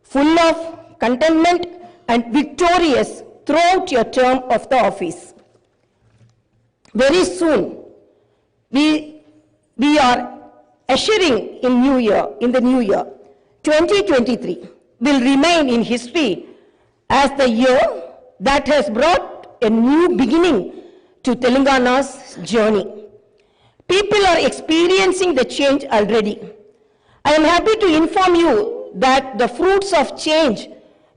full of contentment and victorious throughout your term of the office. Very soon, we are ushering in the new year. 2023 will remain in history as the year that has brought a new beginning to Telangana's journey. People are experiencing the change already. I am happy to inform you that the fruits of change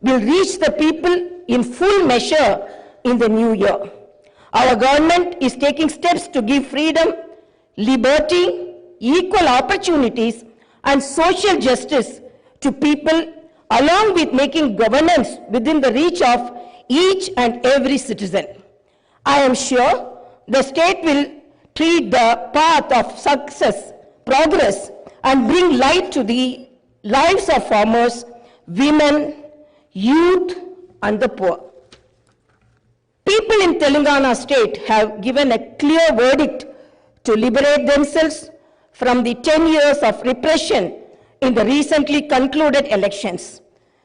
will reach the people in full measure in the new year. Our government is taking steps to give freedom, liberty, equal opportunities, and social justice to people, along with making governance within the reach of each and every citizen. I am sure the state will tread the path of success, progress, and bring light to the lives of farmers, women, youth, and the poor. People in Telangana state have given a clear verdict to liberate themselves from the 10 years of repression in the recently concluded elections.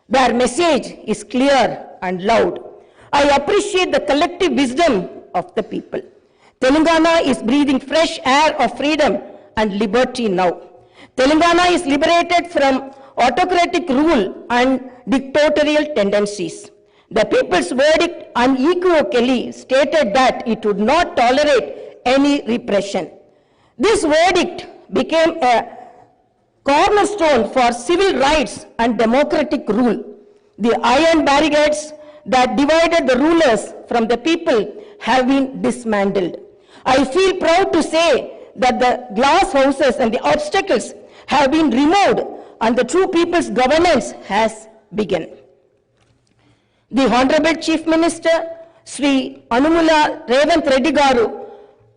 Their message is clear and loud. I appreciate the collective wisdom of the people. Telangana is breathing fresh air of freedom and liberty now. Telangana is liberated from autocratic rule and dictatorial tendencies. The people's verdict unequivocally stated that it would not tolerate any repression. This verdict became a cornerstone for civil rights and democratic rule. The iron barricades that divided the rulers from the people have been dismantled. I feel proud to say that the glass houses and the obstacles have been removed and the true people's governance has begun. The Honorable Chief Minister, Sri Revanth Reddy Garu,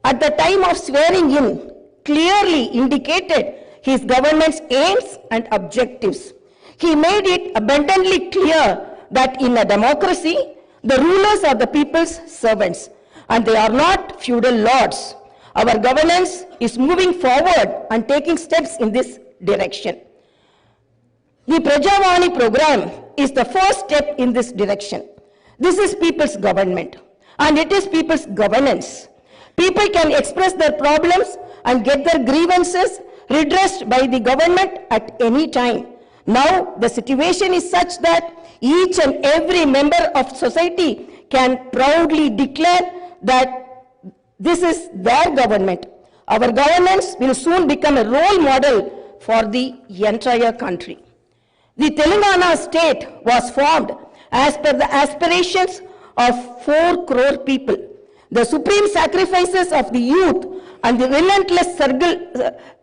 at the time of swearing in, clearly indicated his government's aims and objectives. He made it abundantly clear that in a democracy, the rulers are the people's servants, and they are not feudal lords. Our governance is moving forward and taking steps in this direction. The Prajavani program is the first step in this direction. This is people's government, and it is people's governance. People can express their problems and get their grievances redressed by the government at any time. Now, the situation is such that each and every member of society can proudly declare that this is their government. Our governance will soon become a role model for the entire country. The Telangana state was formed as per the aspirations of 4 crore people. The supreme sacrifices of the youth and the relentless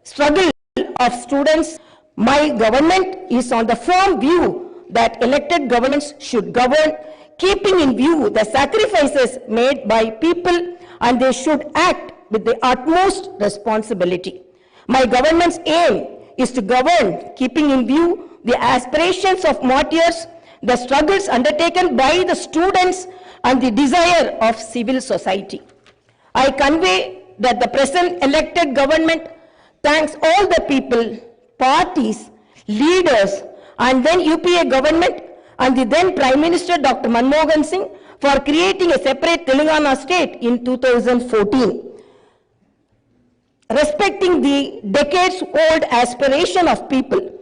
struggle of students. My government is on the firm view that elected governments should govern, keeping in view the sacrifices made by people, and they should act with the utmost responsibility. My government's aim is to govern, keeping in view the aspirations of martyrs, the struggles undertaken by the students, and the desire of civil society. I convey that the present elected government thanks all the people, parties, leaders, and then UPA government and the then Prime Minister Dr. Manmohan Singh for creating a separate Telangana state in 2014. Respecting the decades-old aspiration of people,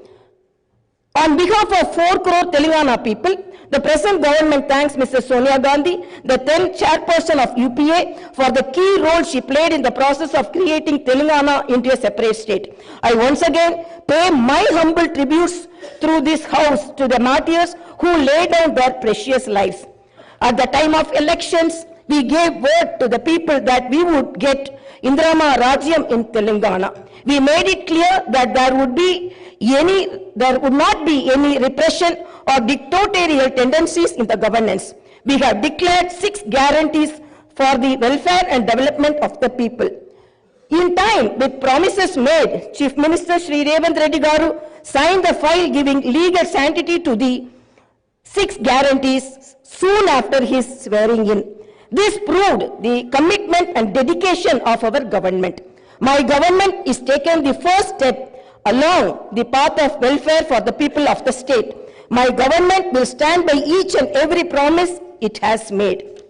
on behalf of 4 crore Telangana people, the present government thanks Mrs. Sonia Gandhi, the then chairperson of UPA, for the key role she played in the process of creating Telangana into a separate state. I once again pay my humble tributes through this house to the martyrs who laid down their precious lives. At the time of elections, we gave word to the people that we would get Indrama Rajyam in Telangana. We made it clear that there would not be any repression or dictatorial tendencies in the governance. We have declared 6 guarantees for the welfare and development of the people. In time, with promises made, Chief Minister Sri Revanth Reddy Garu signed the file giving legal sanctity to the 6 guarantees soon after his swearing in. This proved the commitment and dedication of our government. My government is taking the first step along the path of welfare for the people of the state. My government will stand by each and every promise it has made.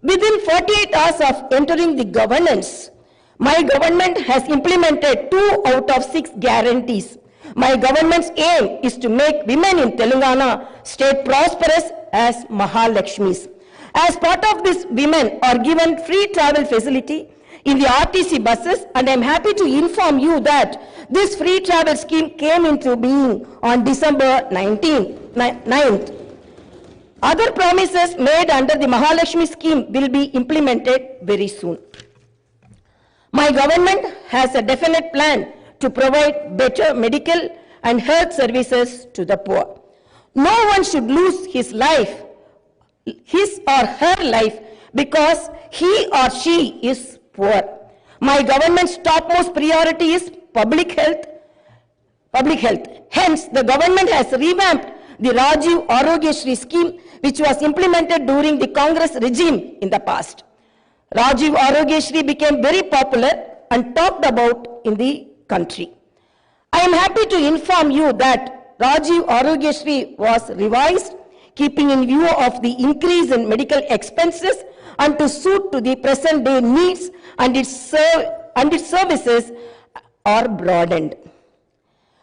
Within 48 hours of entering the governance, my government has implemented 2 out of 6 guarantees. My government's aim is to make women in Telangana state prosperous as Mahalakshmis. As part of this, women are given free travel facility in the RTC buses, and I am happy to inform you that this free travel scheme came into being on December 9th. Other promises made under the Mahalakshmi scheme will be implemented very soon. My government has a definite plan to provide better medical and health services to the poor. No one should lose his or her life because he or she is poor. My government's topmost priority is public health. Hence, the government has revamped the Rajiv Arogyashri scheme, which was implemented during the Congress regime in the past. Rajiv Arogyashri became very popular and talked about in the country. I am happy to inform you that Rajiv Arogyashri was revised, keeping in view of the increase in medical expenses and to suit to the present day needs, and its services are broadened.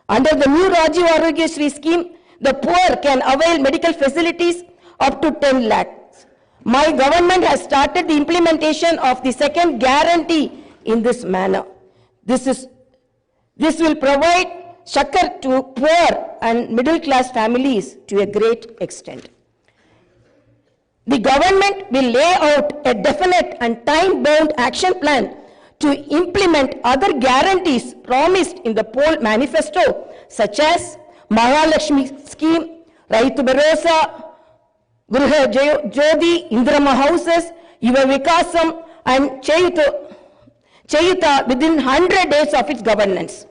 Under the new Rajiv Arogyashri scheme, the poor can avail medical facilities up to 10 lakhs. My government has started the implementation of the second guarantee in this manner. This will provide succor to poor and middle class families to a great extent. The government will lay out a definite and time-bound action plan to implement other guarantees promised in the poll manifesto, such as Mahalakshmi scheme, Raitu Bharosa, Gruha Jyoti, Indrama houses, Yuva Vikasam, and Chayuta within 100 days of its governance.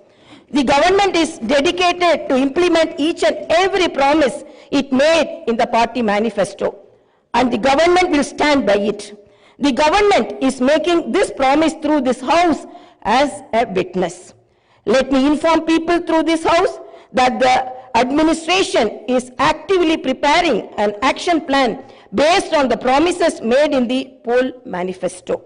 The government is dedicated to implement each and every promise it made in the party manifesto, and the government will stand by it. The government is making this promise through this house as a witness. Let me inform people through this house that the administration is actively preparing an action plan based on the promises made in the poll manifesto.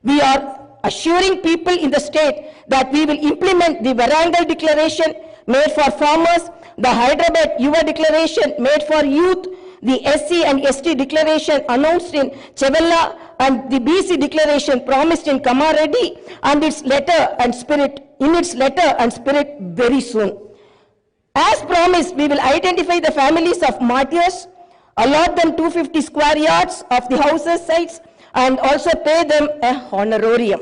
We are assuring people in the state that we will implement the Varangal declaration made for farmers, the Hyderabad Yuva declaration made for youth, the SC and ST declaration announced in Chevella, and the BC declaration promised in Kamareddy, and its letter and spirit very soon. As promised, we will identify the families of martyrs, allot them 250 square yards of the houses sites, and also pay them a honorarium.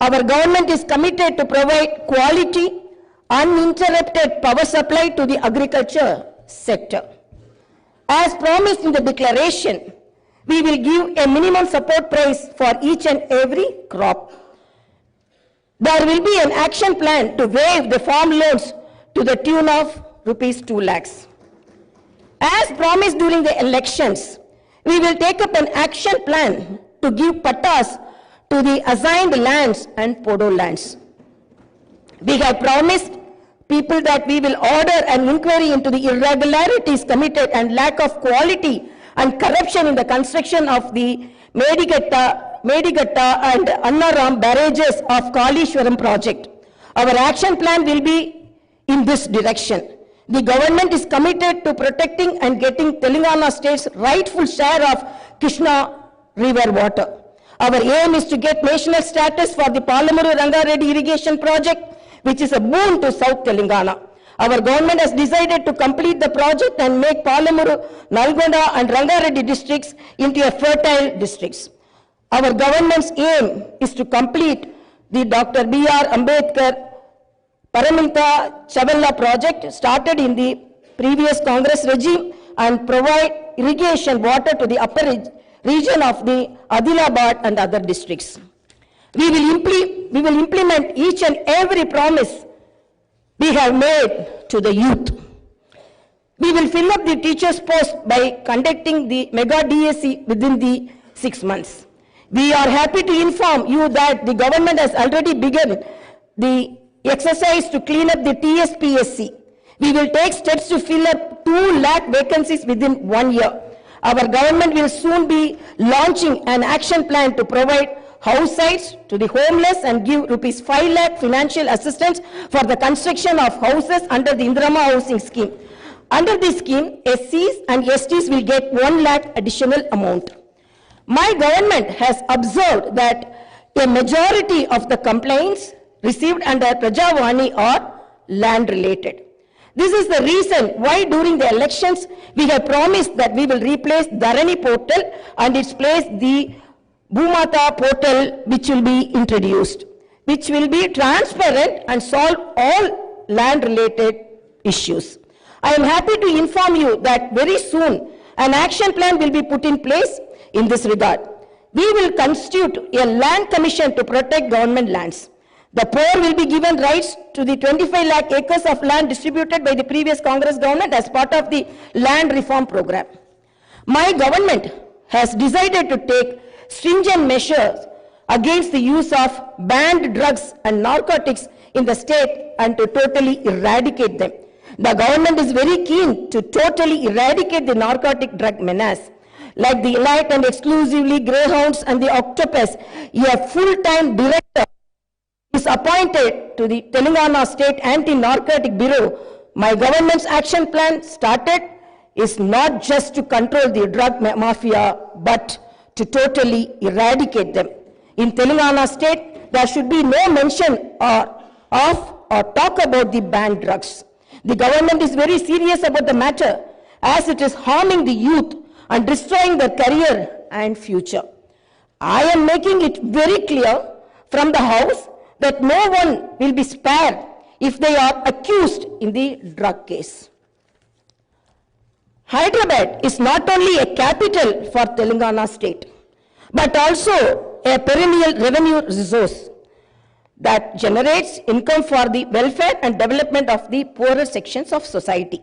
Our government is committed to provide quality, uninterrupted power supply to the agriculture sector. As promised in the declaration, we will give a minimum support price for each and every crop. There will be an action plan to waive the farm loans to the tune of rupees 2 lakhs. As promised during the elections, we will take up an action plan to give pattas to the assigned lands and podo lands. We have promised people that we will order an inquiry into the irregularities committed and lack of quality and corruption in the construction of the Medigatta and Annaram barrages of Kalishwaram project. Our action plan will be in this direction. The government is committed to protecting and getting Telangana state's rightful share of Krishna river water. Our aim is to get national status for the Palamuru Rangareddy irrigation project, which is a boon to South Telangana. Our government has decided to complete the project and make Palamuru, Nalgonda and Rangareddy districts into a fertile districts. Our government's aim is to complete the Dr. B.R. Ambedkar Paraminta Chavella project started in the previous Congress regime and provide irrigation water to the upper region of the Adilabad and other districts. We will implement each and every promise we have made to the youth. We will fill up the teachers' post by conducting the mega DSC within the 6 months. We are happy to inform you that the government has already begun the exercise to clean up the TSPSC. We will take steps to fill up 2 lakh vacancies within 1 year. Our government will soon be launching an action plan to provide house sites to the homeless and give rupees 5 lakh financial assistance for the construction of houses under the Indirama housing scheme. Under this scheme, SCs and STs will get 1 lakh additional amount. My government has observed that a majority of the complaints received under Prajavani are land related. This is the reason why during the elections we have promised that we will replace Dharani portal and its place the Bhumata portal, which will be introduced, which will be transparent and solve all land related issues. I am happy to inform you that very soon an action plan will be put in place in this regard. We will constitute a land commission to protect government lands. The poor will be given rights to the 25 lakh acres of land distributed by the previous Congress government as part of the land reform program. My government has decided to take stringent measures against the use of banned drugs and narcotics in the state and to totally eradicate them. The government is very keen to totally eradicate the narcotic drug menace. Like the elite and exclusively greyhounds and the octopus, a full-time director is appointed to the Telangana State Anti-Narcotic Bureau. My government's action plan started is not just to control the drug mafia, but to totally eradicate them. In Telangana State, there should be no mention of or talk about the banned drugs. The government is very serious about the matter as it is harming the youth and destroying their career and future. I am making it very clear from the House that no one will be spared if they are accused in the drug case. Hyderabad is not only a capital for Telangana state, but also a perennial revenue resource that generates income for the welfare and development of the poorer sections of society.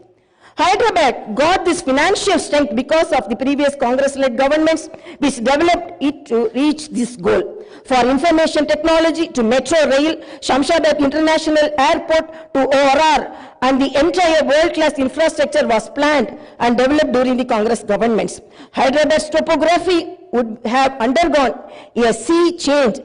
Hyderabad got this financial strength because of the previous Congress-led governments which developed it to reach this goal. For information technology to Metro Rail, Shamshabad International Airport to ORR, and the entire world-class infrastructure was planned and developed during the Congress governments. Hyderabad's topography would have undergone a sea change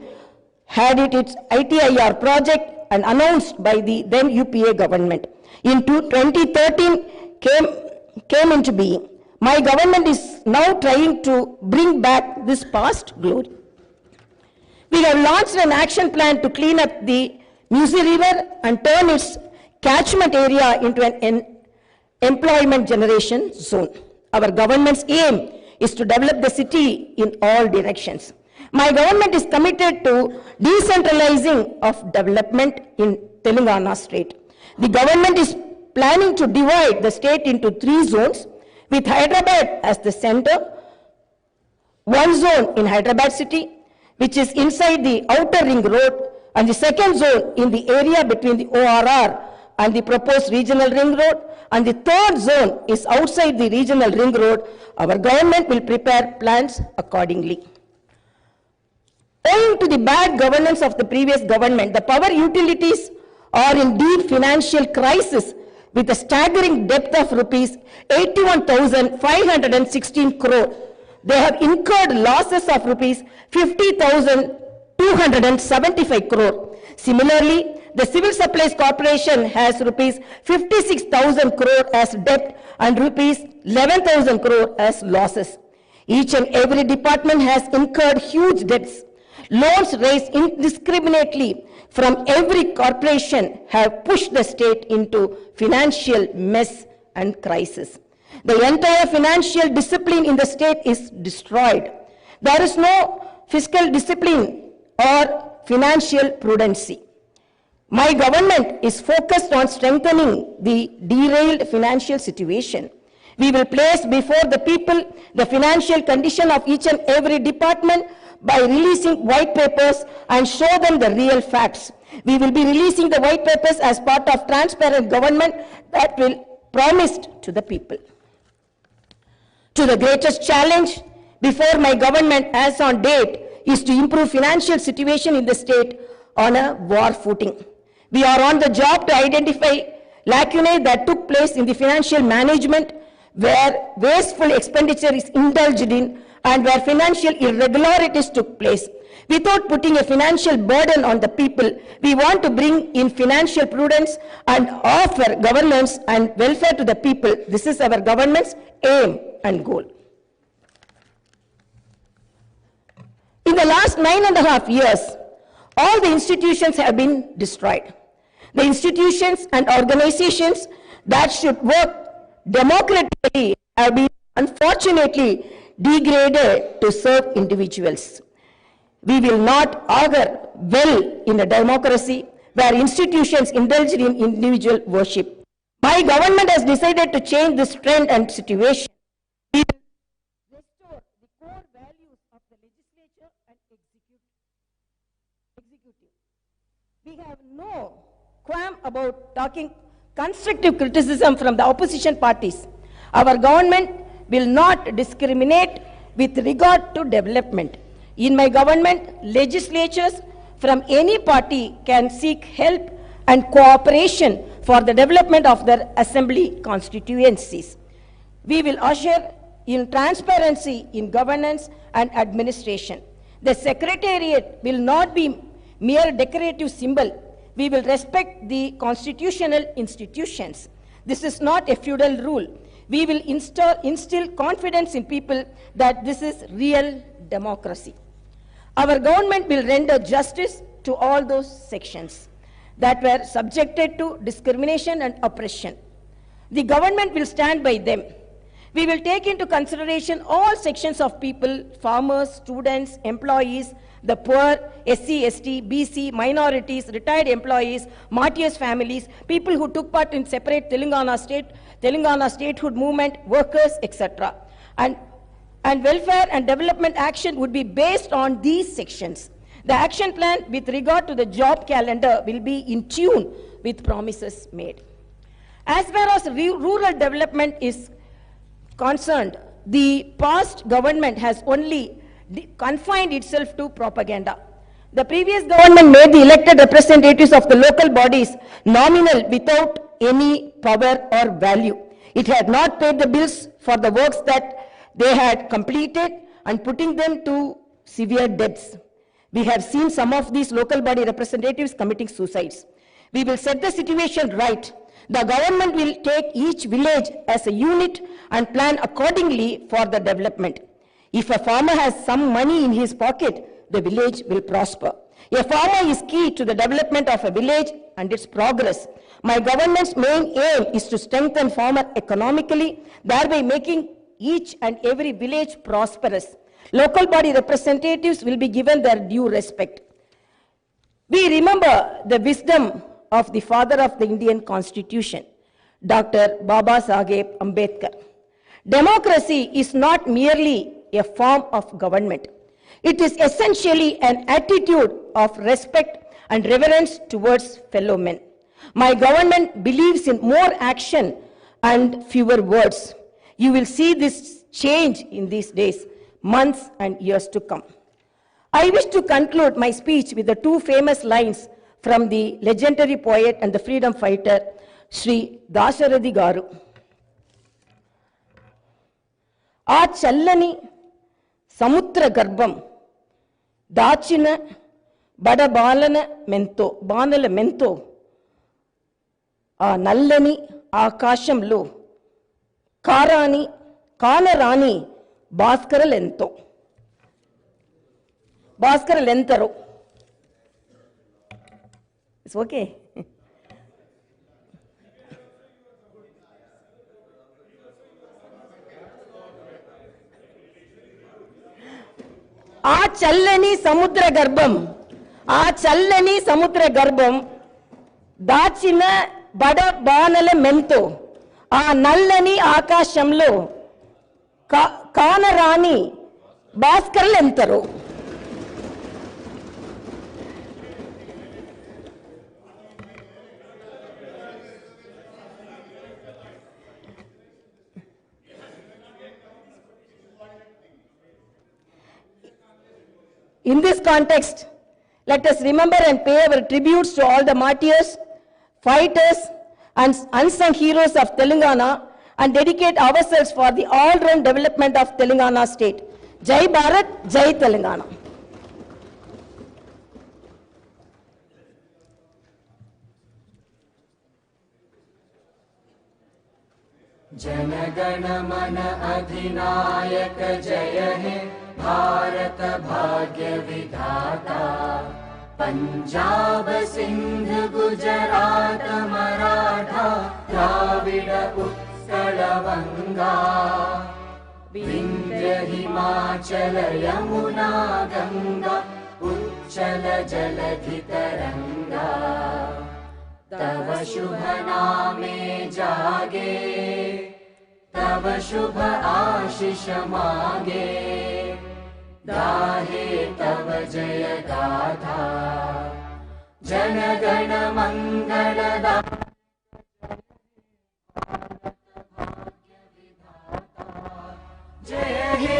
had it its ITIR project and announced by the then UPA government. In 2013, came into being. My government is now trying to bring back this past glory. We have launched an action plan to clean up the Musi River and turn its catchment area into an employment generation zone. Our government's aim is to develop the city in all directions. My government is committed to decentralizing of development in Telangana state. The government is planning to divide the state into 3 zones, with Hyderabad as the center. 1 zone in Hyderabad city, which is inside the outer ring road, and the 2nd zone in the area between the ORR and the proposed regional ring road, and the 3rd zone is outside the regional ring road. Our government will prepare plans accordingly. Owing to the bad governance of the previous government, the power utilities are in deep financial crisis with a staggering debt of rupees 81,516 crore. They have incurred losses of rupees 50,275 crore. Similarly, the Civil Supplies Corporation has rupees 56,000 crore as debt and rupees 11,000 crore as losses. Each and every department has incurred huge debts. Loans raised indiscriminately from every corporation have pushed the state into financial mess and crisis. The entire financial discipline in the state is destroyed. There is no fiscal discipline or financial prudency. My government is focused on strengthening the derailed financial situation. We will place before the people the financial condition of each and every department by releasing white papers and show them the real facts. We will be releasing the white papers as part of transparent government that will promised to the people. To the greatest challenge before my government as on date is to improve financial situation in the state on a war footing. We are on the job to identify lacunae that took place in the financial management, where wasteful expenditure is indulged in, and where financial irregularities took place. Without putting a financial burden on the people, we want to bring in financial prudence and offer governance and welfare to the people. This is our government's aim and goal. In the last 9.5 years, all the institutions have been destroyed. The institutions and organizations that should work democratically have been unfortunately degraded to serve individuals. We will not augur well in a democracy where institutions indulge in individual worship. My government has decided to change this trend and situation. We will restore the core values of the legislature and executive. We have no qualm about talking constructive criticism from the opposition parties. Our government will not discriminate with regard to development. In my government, legislatures from any party can seek help and cooperation for the development of their assembly constituencies. We will usher in transparency in governance and administration. The secretariat will not be mere decorative symbol. We will respect the constitutional institutions. This is not a feudal rule. We will instill confidence in people that this is real democracy. Our government will render justice to all those sections that were subjected to discrimination and oppression. The government will stand by them. We will take into consideration all sections of people, farmers, students, employees, the poor, SC, ST, BC, minorities, retired employees, martyrs' families, people who took part in separate Telangana statehood movement, workers, etc. And welfare and development action would be based on these sections. The action plan with regard to the job calendar will be in tune with promises made. As far as rural development is concerned, the past government has only confined itself to propaganda. The previous government made the elected representatives of the local bodies nominal without any power or value. It had not paid the bills for the works that they had completed and putting them to severe debts. We have seen some of these local body representatives committing suicides. We will set the situation right. The government will take each village as a unit and plan accordingly for the development. If a farmer has some money in his pocket, the village will prosper. A farmer is key to the development of a village and its progress. My government's main aim is to strengthen farmer economically, thereby making each and every village prosperous. Local body representatives will be given their due respect. We remember the wisdom of the father of the Indian Constitution, Dr. Baba Saheb Ambedkar. Democracy is not merely a form of government. It is essentially an attitude of respect and reverence towards fellow men. My government believes in more action and fewer words. You will see this change in these days, months and years to come. I wish to conclude my speech with the two famous lines from the legendary poet and the freedom fighter, Sri Dasharathy Garu. Aa challani samudra garbham dachina bada balana mento aa nallani aakashamlo కానరాని భాస్కరలెంతరో. It's okay. ఆ చల్లని సముద్ర గర్భం దాచిన బడ బానల మెంతో ఆ నల్లని ఆకాశంలో కానరాని భాస్కరులెంతరో. In this context, let us remember and pay our tributes to all the martyrs, fighters, and unsung heroes of Telangana and dedicate ourselves for the all-round development of Telangana state. Jai Bharat, Jai Telangana. जनगण मन अधिनायक जय हे भारत भाग्य विधाता पंजाब सिंध गुजरात मराठा द्राविड उत्कल बंगा विंध्य हिमाचल यमुना गंगा उच्चल जलधि तरंगा तव शुभ नामे जागे तव शुभ आशीष मागे गाहे तव जय गाथा जनगण मंगलदा जय हे